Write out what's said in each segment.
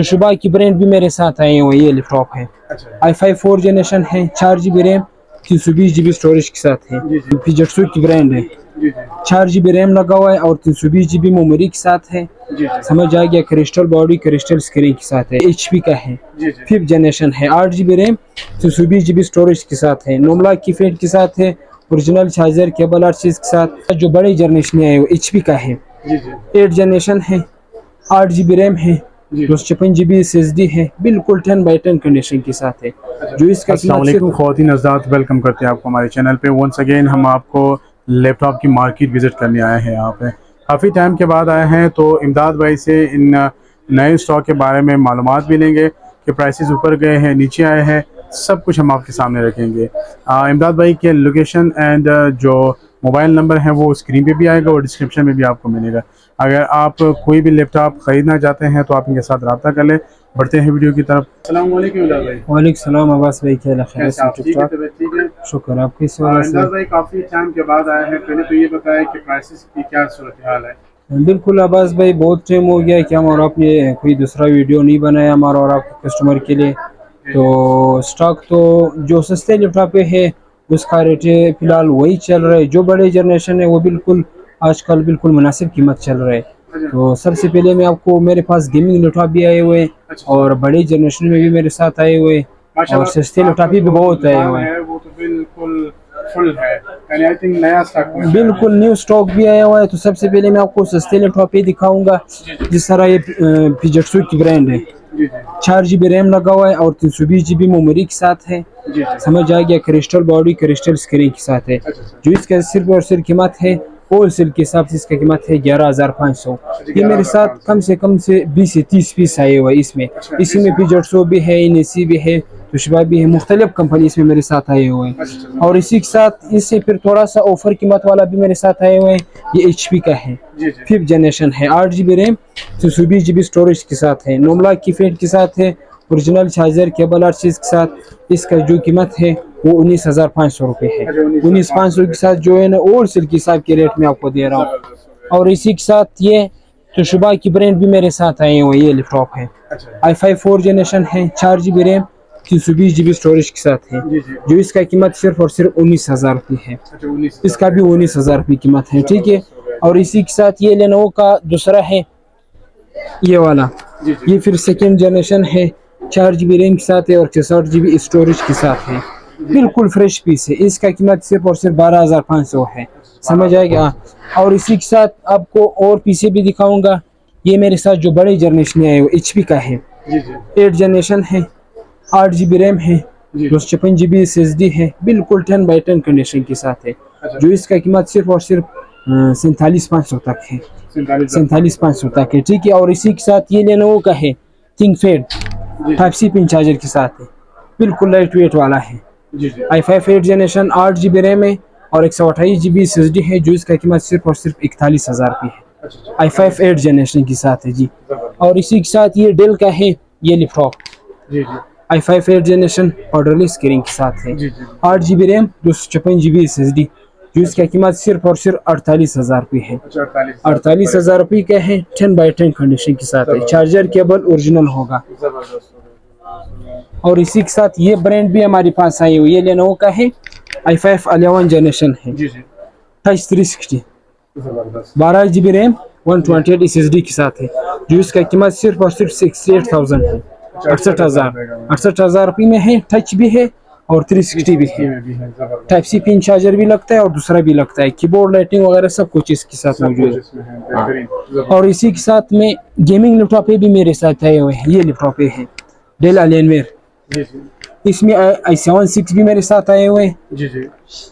Toshiba की brand भी मेरे साथ आए हुए, ये लैपटॉप है। i5 4 जनरेशन है, 4 GB रैम, 320 GB स्टोरेज के साथ है। फिजिट्सू की ब्रांड है। 4 GB रैम लगा हुआ है और 320 GB मेमोरी के साथ है। समझ आ गया। क्रिस्टल बॉडी क्रिस्टल स्क्रीन के साथ है, HP का है। 5th जनरेशन है, 8 GB रैम, 320 GB स्टोरेज के साथ है। नोमला की फेट के साथ है, ओरिजिनल चार्जर केबल हर चीज के साथ। जो बड़े जनरेशन में है वो HP का है। 8th जनरेशन है, 8 GB रैम है, 256 GB SSD है, बिल्कुल 10/10 कंडीशन के साथ है। जो इसका अस्सलाम वालेकुम ख़वातीन हज़रात, वेलकम करते हैं आपको हमारे चैनल पे। वंस अगेन हम आपको लैपटॉप की मार्केट विज़िट करने आए हैं। यहाँ पे काफ़ी टाइम के बाद आए हैं, तो इमदाद भाई से इन नए स्टॉक के बारे में मालूमात भी लेंगे कि प्राइसेस ऊपर गए हैं, नीचे आए हैं, सब कुछ हम आपके सामने रखेंगे। इमदाद भाई के लोकेशन एंड जो मोबाइल नंबर है वो स्क्रीन पे भी आएगा और डिस्क्रिप्शन में भी आपको मिलेगा। अगर आप कोई भी लैपटॉप ख़रीदना चाहते हैं तो आप इनके साथ रब्ता कर लें। बढ़ते हैं वीडियो की तरफ। अस्सलाम वालेकुम इमदाद भाई। वालेकुम सलाम अब्बास भाई, क्या खैर से? ठीक है, तबीयत ठीक है? शुक्र, आप किस वजह से? इमदाद भाई काफ़ी टाइम के बाद आए हैं, पहले तो ये बताएं कि प्राइसेस की क्या सूरत हाल है। बिल्कुल अब्बास भाई, बहुत टाइम हो गया कि हम और आपने कोई दूसरा वीडियो नहीं बनाया हमारा और आपके कस्टमर के लिए। तो स्टॉक तो जो सस्ते लैपटॉप है उसका रेट फिलहाल वही चल रहा है। जो बड़े जनरेशन है वो बिल्कुल आजकल बिल्कुल मुनासिब कीमत चल रहा है। तो सबसे पहले मैं आपको, मेरे पास गेमिंग लैपटॉप भी आए हुए और बड़े जनरेशन में भी मेरे साथ आए हुए और सस्ते लैपटॉप भी बहुत आए हुए हैं। वो तो बिल्कुल फुल है, यानी आई थिंक नया स्टॉक बिल्कुल न्यू स्टॉक भी आया हुआ है। तो सबसे पहले मैं आपको सस्ते लैपटॉप ही दिखाऊंगा। जिस तरह ये फिजिट्सू की ब्रांड है, 4 GB रैम लगा हुआ है और 320 GB मेमोरी के साथ है। समझ आ गया। क्रिस्टल बॉडी क्रिस्टल स्क्रीन के साथ है। जो इसका सिर्फ और सिर्फ कीमत है, होलसेल के हिसाब से इसका कीमत है 11,500। ये मेरे साथ कम से 20 से 30 पीस आए हुए इसमें। इसी में फिजिट्सू भी है, NEC भी है, तोशिबा भी है, मुख्तलिफ कंपनी इसमें मेरे साथ आए हुए हैं। और इसी के साथ इससे फिर थोड़ा सा ऑफर कीमत वाला भी मेरे साथ आए हुए हैं। ये HP का है, 5th जनरेशन है, 8 GB रैम, 220 GB स्टोरेज के साथ है। नोमला की फेट के साथ है, ओरिजिनल चार्जर केबल हर चीज़ के साथ। इसका जो कीमत है वो 19,500 रुपये है। 19,500 के साथ जो है ना होलसेल के हिसाब के रेट में आपको दे रहा हूँ। और इसी के साथ ये तोशिबा की ब्रांड भी मेरे साथ आए हुए, ये लैपटॉप है। i5 4 जनरेशन है, 4 GB रैम, 320 GB स्टोरेज के साथ है। जो इसका कीमत सिर्फ और सिर्फ 19,000 रुपये है। इसका भी 19,000 रुपये कीमत है, ठीक है। और इसी के साथ ये लेनोवो का दूसरा है, ये वाला, ये फिर 2nd जनरेशन है, 4 GB रैम के साथ है और 64 GB स्टोरेज के साथ है। बिल्कुल फ्रेश पीस है। इसका कीमत सिर्फ और सिर्फ 12,500 है। समझ आएगा। और इसी के साथ आपको और पीसे भी दिखाऊंगा। ये मेरे साथ जो बड़े जनरेशन में आए हुए HP का है, 8th जनरेशन है, 8 GB रैम है, 256 GB SSD है, बिल्कुल 10/10 कंडीशन के साथ है। जो इसका कीमत सिर्फ और सिर्फ 47,500 तक है। 47,500 तक है, ठीक है। और इसी के साथ ये लेनोवो का है, थिंकपैड Type-C पिन चार्जर के साथ है, बिल्कुल लाइट वेट वाला है। i5 8 जनरेशन, 8 GB रैम है और 128 GB SSD है। जो इसका कीमत सिर्फ और सिर्फ 41,000 रुपये है। i5 8 जनरेशन के साथ है जी। और इसी के साथ ये डेल का है, ये laptop i5 8 generation odourless screen के साथ है, 8 GB रैम, 256 GB SSD। जो इसका कीमत सिर्फ और सिर्फ 48,000 रुपये है। 48,000 रुपये का है, 10/10 कंडीशन के साथ है। चार्जर केबल ओरिजिनल होगा। और इसी के साथ ये ब्रांड भी हमारे पास आई हुई, ये लेनोवो का है, i5 11 जनरेशन है, टच 360, 12 GB रैम, 128 SSD के साथ है। जो इसका कीमत सिर्फ और सिर्फ 68,000 है, 68,000 रुपये में है। टच भी है और 360 भी है। Type-C पिन चार्जर भी लगता है और दूसरा भी लगता है, कीबोर्ड लाइटिंग वगैरह सब कुछ इसके साथ मौजूद है। और इसी के साथ में गेमिंग लैपटॉप भी मेरे साथ आए हुए हैं। ये लैपटॉप है डेल अलियनवेयर, इसमें i7 6 भी मेरे साथ आए हुए हैं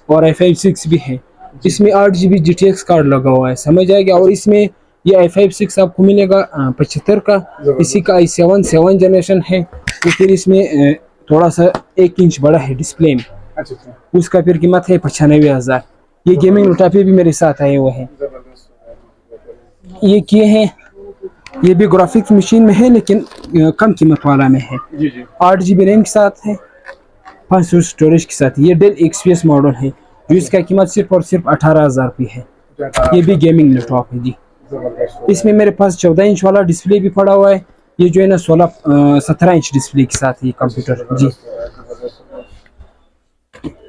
और i5 6 भी है। इसमें 8 GB GTX कार्ड लगा हुआ है, समझ आएगा। और इसमें ये i5 6 आपको मिलेगा 75 का। इसी का i7 7 जनरेशन है, तो फिर इसमें थोड़ा सा 1 इंच बड़ा है डिस्प्ले में। उसका फिर कीमत है 95,000। ये गेमिंग लैपटॉप भी मेरे साथ आए हुए हैं। ये किए हैं, ये भी ग्राफिक्स मशीन में है लेकिन कम कीमत वाला में है। 8 GB रैम के साथ है, 500 स्टोरेज के साथ। ये डेल XPS मॉडल है, जो इसका कीमत सिर्फ और सिर्फ 18,000 रुपये है। ये भी गेमिंग लैपटॉप है जी। इसमें मेरे पास 14 इंच वाला डिस्प्ले भी पड़ा हुआ है, ये जो है ना 17 इंच डिस्प्ले के साथ ये कंप्यूटर जी।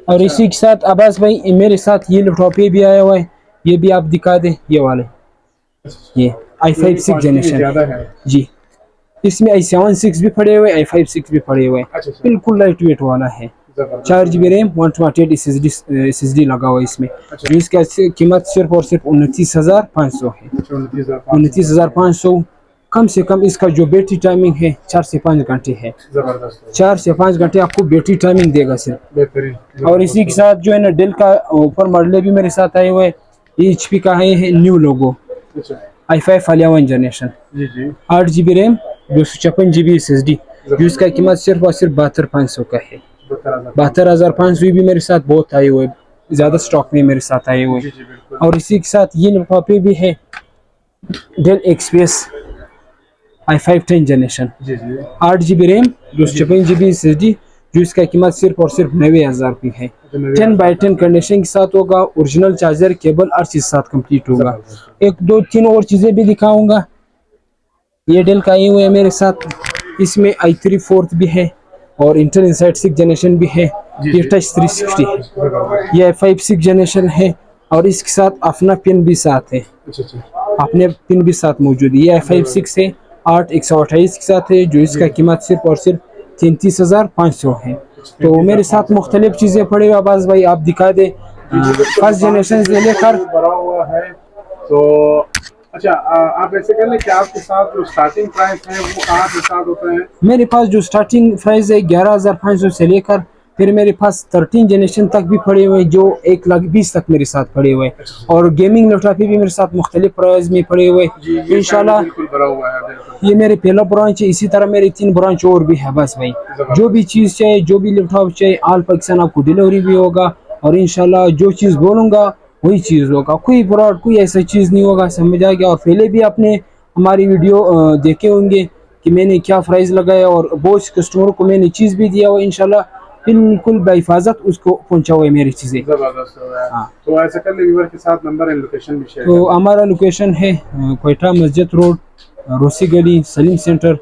और इसी के साथ अब्बास भाई मेरे साथ ये लैपटॉप ये भी आया हुआ है, ये भी आप दिखा दें, ये वाले ये i5 6 जनरेशन जी। इसमें i7 6 भी पड़े हुए, i5 6 भी पड़े हुए, बिल्कुल लाइट वेट वाला है। 4 GB रैम 128 SSD लगा हुआ है इसमें। इसका कीमत सिर्फ और सिर्फ 29,500 है। 29,500 कम से कम इसका जो बैटरी टाइमिंग है 4 से 5 घंटे है। 4 से 5 घंटे आपको बैटरी टाइमिंग देगा सिर्फ। और इसी के साथ जो है ना डेल का ऊपर मॉडल भी मेरे साथ आए हुए हैं। HP का है new logo, i5 11 generation, 8 GB RAM 256 GB SSD, जो इसका कीमत सिर्फ और सिर्फ 72,500 का है। 72,500 भी मेरे साथ बहुत आए हुए, ज़्यादा स्टॉक में मेरे साथ आए हुए। और इसी के साथ ये लैपटॉप भी है Dell XPS i5 10 generation, 8 GB RAM 256 GB SSD, जो इसका कीमत सिर्फ और सिर्फ 90,000 रुपये है। 10x10 कंडीशन के साथ होगा, ओरिजिनल चार्जर केबल हर चीज साथ कंप्लीट होगा। 1 2 3 और चीजें भी दिखाऊंगा। ये डेल का आए हुए है मेरे साथ, इसमें i3 4th भी है और इंटेल इनसाइड 6 जनरेशन भी है। ये टच 360 है, ये i5 6 जनरेशन है और इसके साथ अपना पिन भी साथ है, अपने पिन भी साथ मौजूद है। ये i5 6 है 8 128 के साथ है, जो इसका कीमत सिर्फ और सिर्फ 33,500 है। तो मेरे साथ मुख्तलिफ चीज़ें पड़े हुए, आबाज भाई आप दिखा दे फर्स्ट जनरेशन से लेकर भरा हुआ है। तो अच्छा आप ऐसे कर लें कि आपके साथ जो स्टार्टिंग प्राइस है वो कहाँ से स्टार्ट होता है? मेरे पास जो स्टार्टिंग प्राइस है 11,500 से लेकर फिर मेरे पास 13 जनरेशन तक भी पड़े हुए, जो 1,20,000 तक मेरे साथ पड़े हुए। और गेमिंग लैपटॉप भी मेरे साथ मुख्तलिफ प्राइस में पड़े हुए इंशाल्लाह। ये मेरे पहला ब्रांच है, इसी तरह मेरे 3 ब्रांच और भी है। बस भाई जो भी चीज़ चाहिए, जो भी लैपटॉप चाहिए, ऑल पाकिस्तान आपको डिलीवरी भी होगा। और इंशाल्लाह जो चीज़ बोलूँगा वही चीज़ होगा, कोई फ्रॉड कोई ऐसा चीज़ नहीं होगा, समझ आ गया। और पहले भी आपने हमारी वीडियो देखे होंगे कि मैंने क्या प्राइस लगाया और बहुत से कस्टमरों को मैंने चीज़ भी दिया हुआ, इंशाल्लाह बिल्कुल बाहिफाजत उसको पहुंचा हुआ है मेरी चीज़ें। हाँ। तो ऐसा कर ले व्यूअर के साथ नंबर एंड लोकेशन भी शेयर। तो हमारा लोकेशन है क्वेटा मस्जिद रोड, रोसी गली, सलीम सेंटर।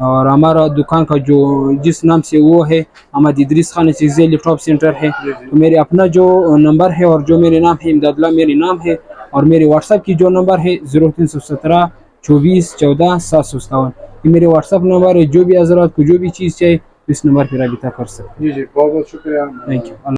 और हमारा दुकान का जो जिस नाम से वो है अहमद इदरीस खान चीज़ें लैपटॉप सेंटर है। तो मेरे अपना जो नंबर है और जो मेरे नाम है इमदादुल्लाह मेरे नाम है, और मेरे व्हाट्सएप की जो नंबर है 0317 24 14 757, ये मेरे व्हाट्सएप नंबर है। जो भी हज़रात को जो भी चीज़ चाहिए इस नंबर पर रब्ता कर सकते हैं। जी बहुत बहुत शुक्रिया, थैंक यू।